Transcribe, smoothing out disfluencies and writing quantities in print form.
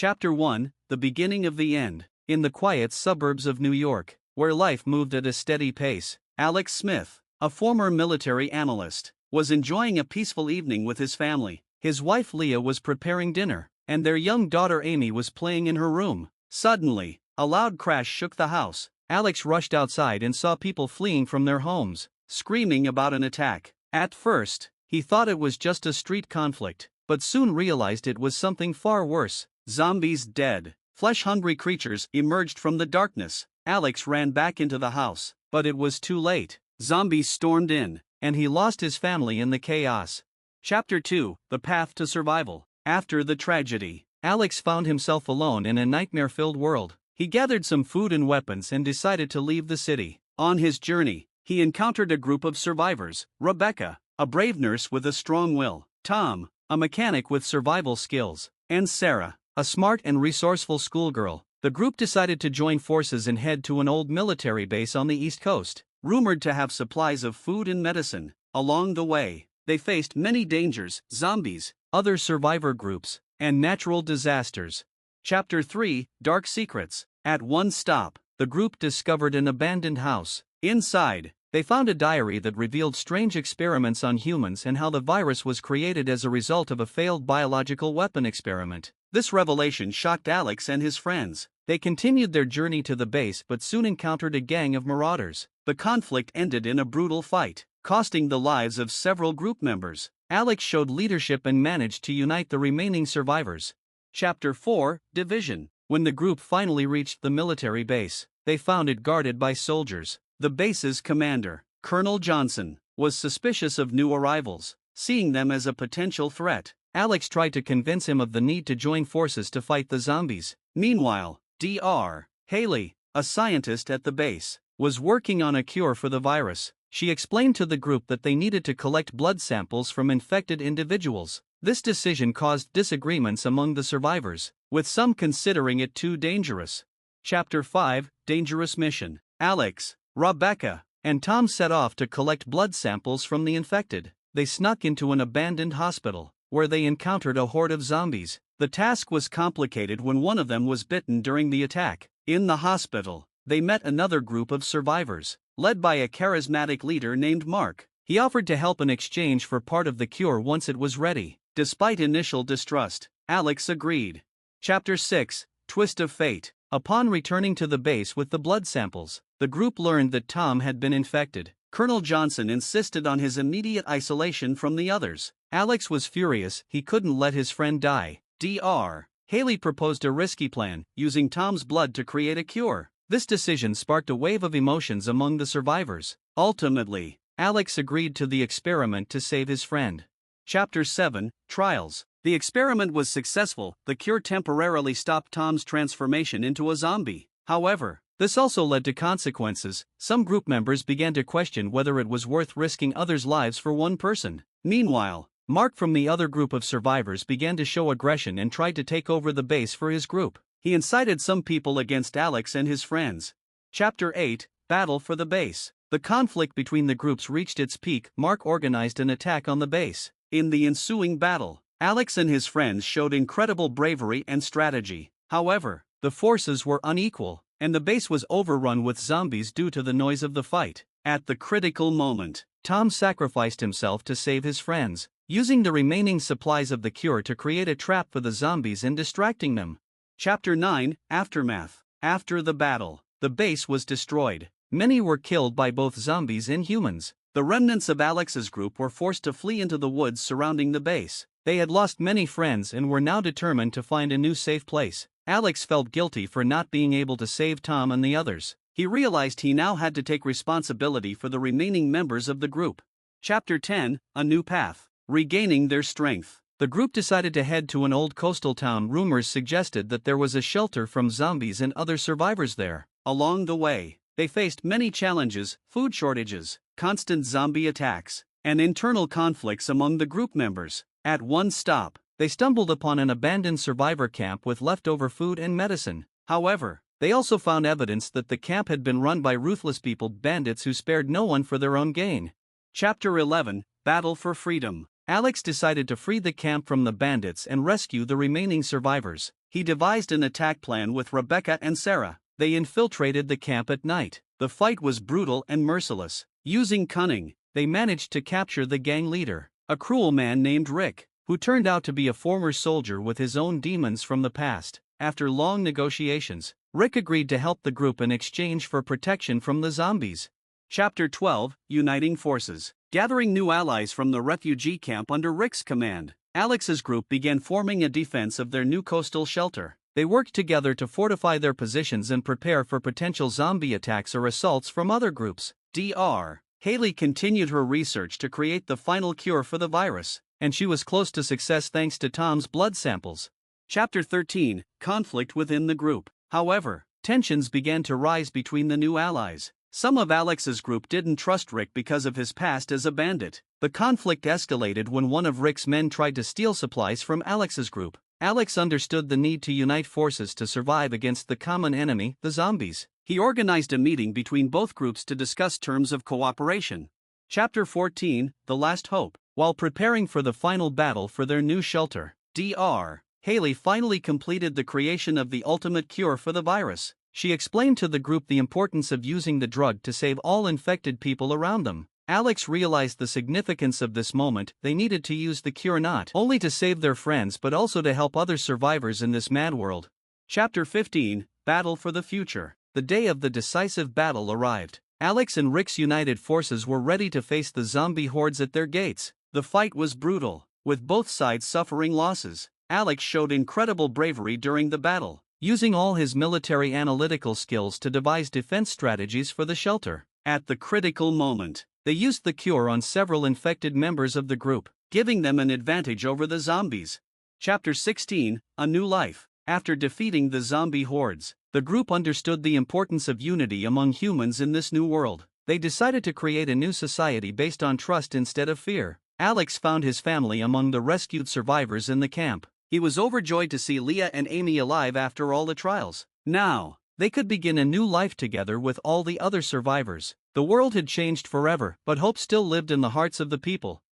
Chapter 1: The Beginning of the End. In the quiet suburbs of New York, where life moved at a steady pace, Alex Smith, a former military analyst, was enjoying a peaceful evening with his family. His wife Leah was preparing dinner, and their young daughter Amy was playing in her room. Suddenly, a loud crash shook the house. Alex rushed outside and saw people fleeing from their homes, screaming about an attack. At first, he thought it was just a street conflict, but soon realized it was something far worse. Zombies, dead, flesh-hungry creatures emerged from the darkness. Alex ran back into the house, but it was too late. Zombies stormed in, and he lost his family in the chaos. Chapter 2: The Path to Survival. After the tragedy, Alex found himself alone in a nightmare-filled world. He gathered some food and weapons and decided to leave the city. On his journey, he encountered a group of survivors: Rebecca, a brave nurse with a strong will; Tom, a mechanic with survival skills; and Sarah, a smart and resourceful schoolgirl. The group decided to join forces and head to an old military base on the East Coast, rumored to have supplies of food and medicine. Along the way, they faced many dangers: zombies, other survivor groups, and natural disasters. Chapter 3: Dark Secrets. At one stop, the group discovered an abandoned house. Inside, they found a diary that revealed strange experiments on humans and how the virus was created as a result of a failed biological weapon experiment. This revelation shocked Alex and his friends. They continued their journey to the base but soon encountered a gang of marauders. The conflict ended in a brutal fight, costing the lives of several group members. Alex showed leadership and managed to unite the remaining survivors. Chapter 4: Division. When the group finally reached the military base, they found it guarded by soldiers. The base's commander, Colonel Johnson, was suspicious of new arrivals, seeing them as a potential threat. Alex tried to convince him of the need to join forces to fight the zombies. Meanwhile, Dr. Haley, a scientist at the base, was working on a cure for the virus. She explained to the group that they needed to collect blood samples from infected individuals. This decision caused disagreements among the survivors, with some considering it too dangerous. Chapter 5: Dangerous Mission. Alex, Rebecca, and Tom set off to collect blood samples from the infected. They snuck into an abandoned hospital, where they encountered a horde of zombies. The task was complicated when one of them was bitten during the attack. In the hospital, they met another group of survivors, led by a charismatic leader named Mark. He offered to help in exchange for part of the cure once it was ready. Despite initial distrust, Alex agreed. Chapter 6: Twist of Fate. Upon returning to the base with the blood samples, the group learned that Tom had been infected. Colonel Johnson insisted on his immediate isolation from the others. Alex was furious he couldn't let his friend die. Dr. Haley proposed a risky plan, using Tom's blood to create a cure. This decision sparked a wave of emotions among the survivors. Ultimately, Alex agreed to the experiment to save his friend. Chapter 7: Trials. The experiment was successful. The cure temporarily stopped Tom's transformation into a zombie. However, this also led to consequences. Some group members began to question whether it was worth risking others' lives for one person. Meanwhile, Mark from the other group of survivors began to show aggression and tried to take over the base for his group. He incited some people against Alex and his friends. Chapter 8: Battle for the Base. The conflict between the groups reached its peak. Mark organized an attack on the base. In the ensuing battle, Alex and his friends showed incredible bravery and strategy. However, the forces were unequal, and the base was overrun with zombies due to the noise of the fight. At the critical moment, Tom sacrificed himself to save his friends, using the remaining supplies of the cure to create a trap for the zombies and distracting them. Chapter 9: Aftermath. After the battle, the base was destroyed. Many were killed by both zombies and humans. The remnants of Alex's group were forced to flee into the woods surrounding the base. They had lost many friends and were now determined to find a new safe place. Alex felt guilty for not being able to save Tom and the others. He realized he now had to take responsibility for the remaining members of the group. Chapter 10: A New Path. Regaining their strength. The group decided to head to an old coastal town. Rumors suggested that there was a shelter from zombies and other survivors there. Along the way, they faced many challenges: food shortages, constant zombie attacks, and internal conflicts among the group members. At one stop, they stumbled upon an abandoned survivor camp with leftover food and medicine. However, they also found evidence that the camp had been run by ruthless bandits who spared no one for their own gain. Chapter 11: Battle for Freedom. Alex decided to free the camp from the bandits and rescue the remaining survivors. He devised an attack plan with Rebecca and Sarah. They infiltrated the camp at night. The fight was brutal and merciless. Using cunning, they managed to capture the gang leader, a cruel man named Rick, who turned out to be a former soldier with his own demons from the past. After long negotiations, Rick agreed to help the group in exchange for protection from the zombies. Chapter 12: Uniting Forces. Gathering new allies from the refugee camp under Rick's command, Alex's group began forming a defense of their new coastal shelter. They worked together to fortify their positions and prepare for potential zombie attacks or assaults from other groups. Dr. Haley continued her research to create the final cure for the virus, and she was close to success thanks to Tom's blood samples. Chapter 13: Conflict within the group. However, tensions began to rise between the new allies. Some of Alex's group didn't trust Rick because of his past as a bandit. The conflict escalated when one of Rick's men tried to steal supplies from Alex's group. Alex understood the need to unite forces to survive against the common enemy, the zombies. He organized a meeting between both groups to discuss terms of cooperation. Chapter 14: The Last Hope. While preparing for the final battle for their new shelter, Dr. Haley finally completed the creation of the ultimate cure for the virus. She explained to the group the importance of using the drug to save all infected people around them. Alex realized the significance of this moment. They needed to use the cure not only to save their friends but also to help other survivors in this mad world. Chapter 15: Battle for the Future. The day of the decisive battle arrived. Alex and Rick's united forces were ready to face the zombie hordes at their gates. The fight was brutal, with both sides suffering losses. Alex showed incredible bravery during the battle, using all his military analytical skills to devise defense strategies for the shelter. At the critical moment, they used the cure on several infected members of the group, giving them an advantage over the zombies. Chapter 16: A New Life. After defeating the zombie hordes, the group understood the importance of unity among humans in this new world. They decided to create a new society based on trust instead of fear. Alex found his family among the rescued survivors in the camp. He was overjoyed to see Leah and Amy alive after all the trials. Now, they could begin a new life together with all the other survivors. The world had changed forever, but hope still lived in the hearts of the people.